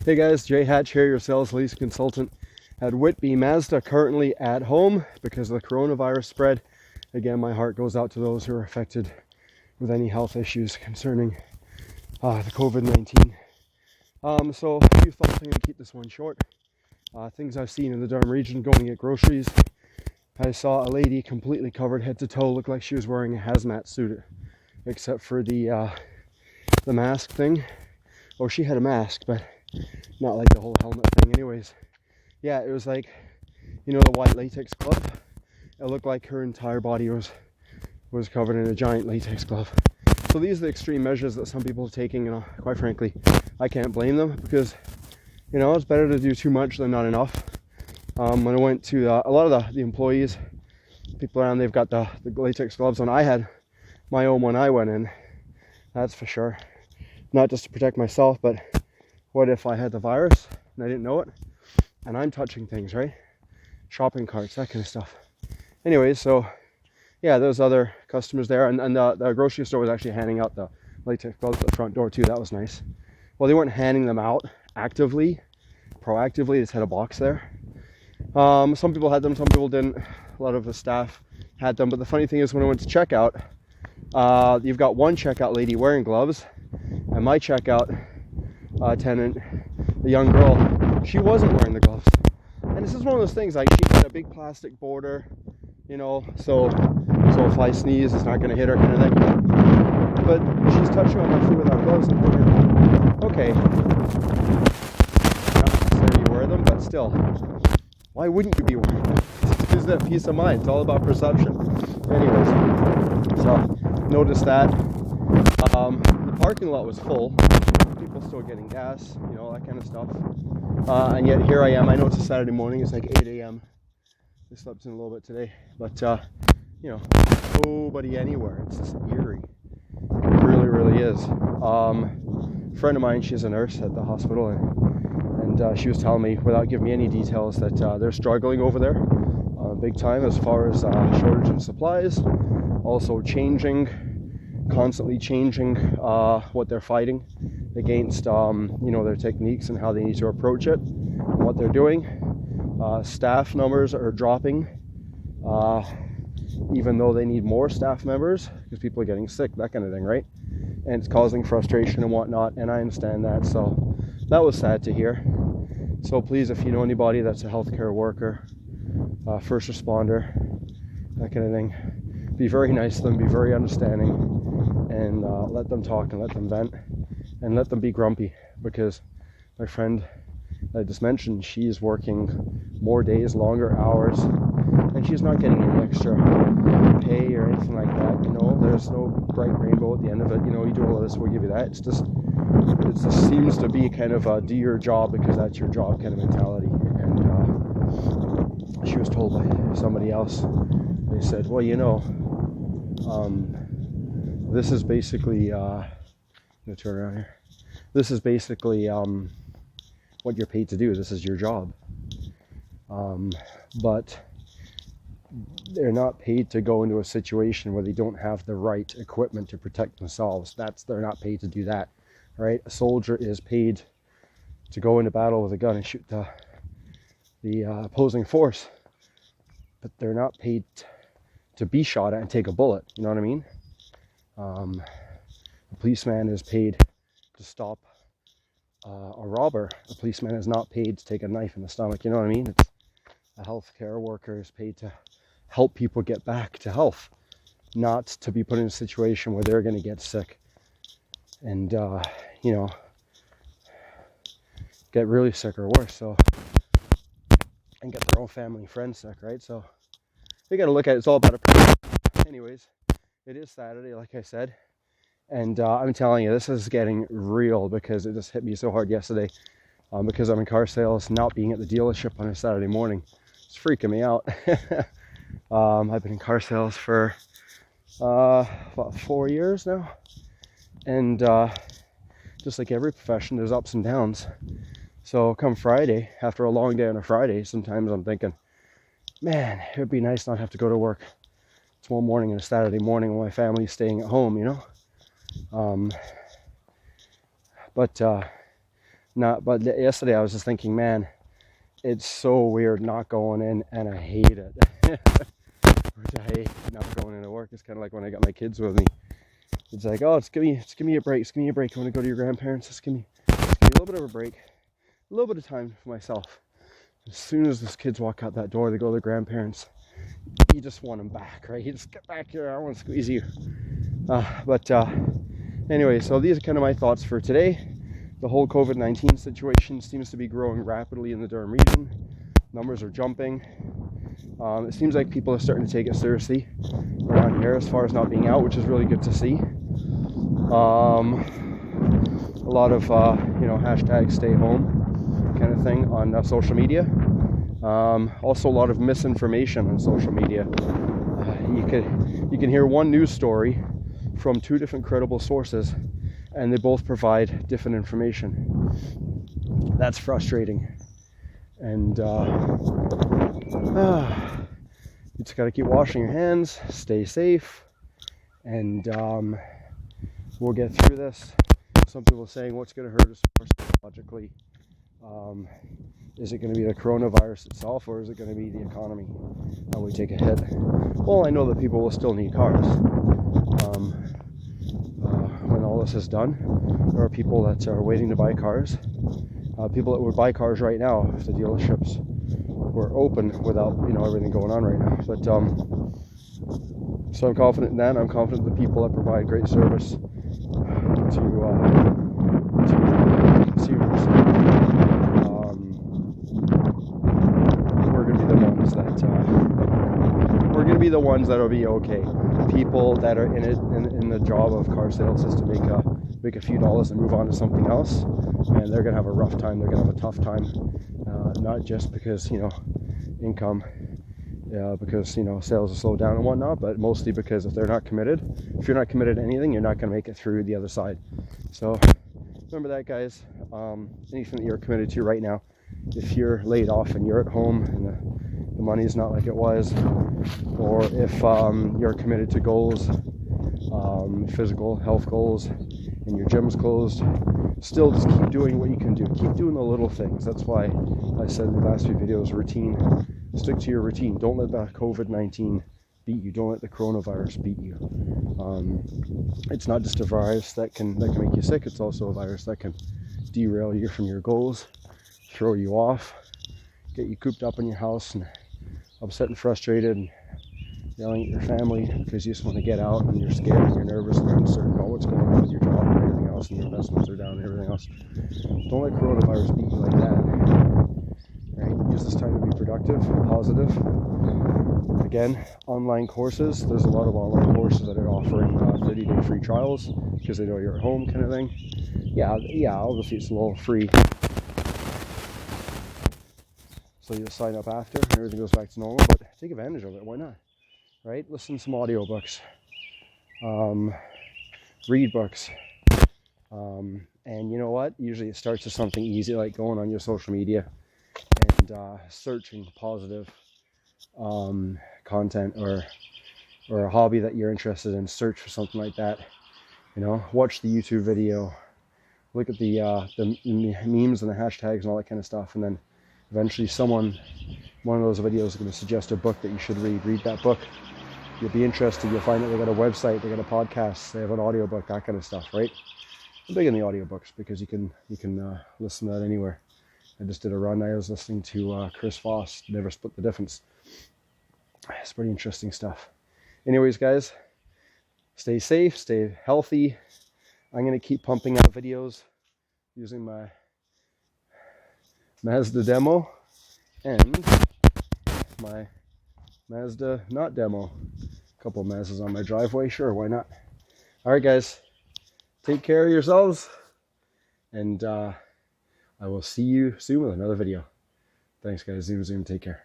Hey guys, Jay Hatch here, your sales lease consultant at Whitby Mazda, currently at home because of the coronavirus spread. Again, my heart goes out to those who are affected with any health issues concerning the COVID-19. So a few thoughts. I'm going to keep this one short. Things I've seen in the Durham Region going to get groceries. I saw a lady completely covered head to toe, looked like she was wearing a hazmat suit, except for the mask thing. Oh, she had a mask, but not like the whole helmet thing. Anyways, yeah, it was like, you know, the white latex glove. It looked like her entire body was covered in a giant latex glove. So these are the extreme measures that some people are taking, and quite frankly, I can't blame them because, you know, it's better to do too much than not enough. When I went to a lot of the employees, people around, they've got the latex gloves on. I had my own when I went in, that's for sure. Not just to protect myself, but what if I had the virus and I didn't know it? And I'm touching things, right? Shopping carts, that kind of stuff. Anyways, so yeah, there's other customers there, and the grocery store was actually handing out the latex gloves at the front door too. That was nice. Well, they weren't handing them out actively, proactively. They just had a box there. Some people had them, some people didn't. A lot of the staff had them, but the funny thing is, when I went to checkout, you've got one checkout lady wearing gloves, and my checkout attendant, the young girl, she wasn't wearing the gloves. And this is one of those things, like, she had a big plastic border, you know, so if I sneeze, it's not going to hit her, kind of thing. But she's touching on my food without gloves, and I'm thinking, okay, not necessarily wear them, but still, why wouldn't you be wearing them? It gives that peace of mind. It's all about perception. Anyways, so notice that the parking lot was full. People still getting gas, you know, that kind of stuff. And yet here I am. I know it's a Saturday morning. It's like 8 a.m. I slept in a little bit today, but you know, nobody anywhere. It's just eerie. It really, really is. A friend of mine, she's a nurse at the hospital, and she was telling me, without giving me any details, that they're struggling over there big time as far as shortage of supplies. Also constantly changing what they're fighting against, you know, their techniques and how they need to approach it and what they're doing. Staff numbers are dropping, even though they need more staff members because people are getting sick, that kind of thing, right? And it's causing frustration and whatnot, and I understand that. So that was sad to hear. So please, if you know anybody that's a healthcare worker, first responder, that kind of thing, be very nice to them, be very understanding, and let them talk and let them vent and let them be grumpy, because my friend I just mentioned, she's working more days, longer hours, and she's not getting any extra pay or anything like that. You know, there's no bright rainbow at the end of it. You know, you do all of this, we'll give you that. It just seems to be kind of a do your job because that's your job kind of mentality. And she was told by somebody else, they said, well, you know, this is basically, I'm gonna turn around here. This is basically what you're paid to do. This is your job. But they're not paid to go into a situation where they don't have the right equipment to protect themselves. They're not paid to do that, right? A soldier is paid to go into battle with a gun and shoot the opposing force, but they're not paid to be shot at and take a bullet. You know what I mean? A policeman is paid to stop a robber. A policeman is not paid to take a knife in the stomach. You know what I mean? It's a healthcare worker is paid to help people get back to health, not to be put in a situation where they're going to get sick and you know, get really sick or worse, so, and get their own family and friends sick, right? So you got to look at it. It's all about a person. Anyways, it is Saturday, like I said, and I'm telling you, this is getting real because it just hit me so hard yesterday, because I'm in car sales. Not being at the dealership on a Saturday morning, it's freaking me out. I've been in car sales for about 4 years now, and just like every profession, there's ups and downs. So come Friday, after a long day on a Friday, sometimes I'm thinking, man, it would be nice not have to go to work tomorrow morning and a Saturday morning when my family's staying at home, you know. But But yesterday I was just thinking, man, it's so weird not going in, and I hate it. Which I hate not going into work. It's kind of like when I got my kids with me. It's like, oh, give me a break. Give me a break. I want to go to your grandparents. Just give me a little bit of a break, a little bit of time for myself. As soon as those kids walk out that door, they go to their grandparents. You just want them back, right? You just get back here. I want to squeeze you. Anyway, so these are kind of my thoughts for today. The whole COVID-19 situation seems to be growing rapidly in the Durham region. Numbers are jumping. It seems like people are starting to take it seriously around here as far as not being out, which is really good to see. A lot of hashtag stay home kind of thing on social media. Also a lot of misinformation on social media. You can hear one news story from two different credible sources, and they both provide different information. That's frustrating. And you just got to keep washing your hands, stay safe, and we'll get through this. Some people are saying, what's going to hurt us more psychologically? Is it going to be the coronavirus itself, or is it going to be the economy? How we take a hit? Well, I know that people will still need cars. When all this is done, there are people that are waiting to buy cars. People that would buy cars right now if the dealerships were open without everything going on right now. But so I'm confident in that. I'm confident the people that provide great service to consumers. We're going to be the ones that'll be okay. People that are in the job of car sales is to make a few dollars and move on to something else, and they're going to have a rough time. They're going to have a tough time, not just because income, because sales are slowed down and whatnot, but mostly because if you're not committed to anything, you're not going to make it through the other side. So remember that, guys. Anything that you're committed to right now, if you're laid off and you're at home and the money's not like it was, or if you're committed to goals, physical health goals, and your gym's closed, still just keep doing what you can do. Keep doing the little things. That's why I said in the last few videos, routine. Stick to your routine. Don't let the COVID-19 beat you. Don't let the coronavirus beat you. It's not just a virus that can make you sick. It's also a virus that can derail you from your goals, throw you off, get you cooped up in your house and upset and frustrated and yelling at your family because you just want to get out and you're scared and you're nervous and you're uncertain about what's going on with your job and everything else, and your investments are down and everything else. Don't let coronavirus beat you like that. Right? Use this time to be productive, positive. Again, online courses. There's a lot of online courses that are offering 30-day free trials because they know you're at home, kind of thing. Yeah. Obviously, it's a little free. So you'll sign up after and everything goes back to normal, but take advantage of it. Why not? Right? Listen to some audiobooks. Read books. And you know what? Usually it starts with something easy, like going on your social media and searching positive content or a hobby that you're interested in. Search for something like that. Watch the YouTube video. Look at the memes and the hashtags and all that kind of stuff, and then eventually one of those videos is going to suggest a book that you should read. Read that book. You'll be interested. You'll find that they got a website, they got a podcast, they have an audiobook, that kind of stuff, right? I'm big in the audiobooks because you can listen to that anywhere. I just did a run. I was listening to Chris Voss, Never Split the Difference. It's pretty interesting stuff. Anyways, guys, stay safe, stay healthy. I'm going to keep pumping out videos using my Mazda demo and my Mazda not demo. A couple of Mazdas on my driveway, sure, why not? Alright, guys, take care of yourselves, and I will see you soon with another video. Thanks, guys. Zoom, take care.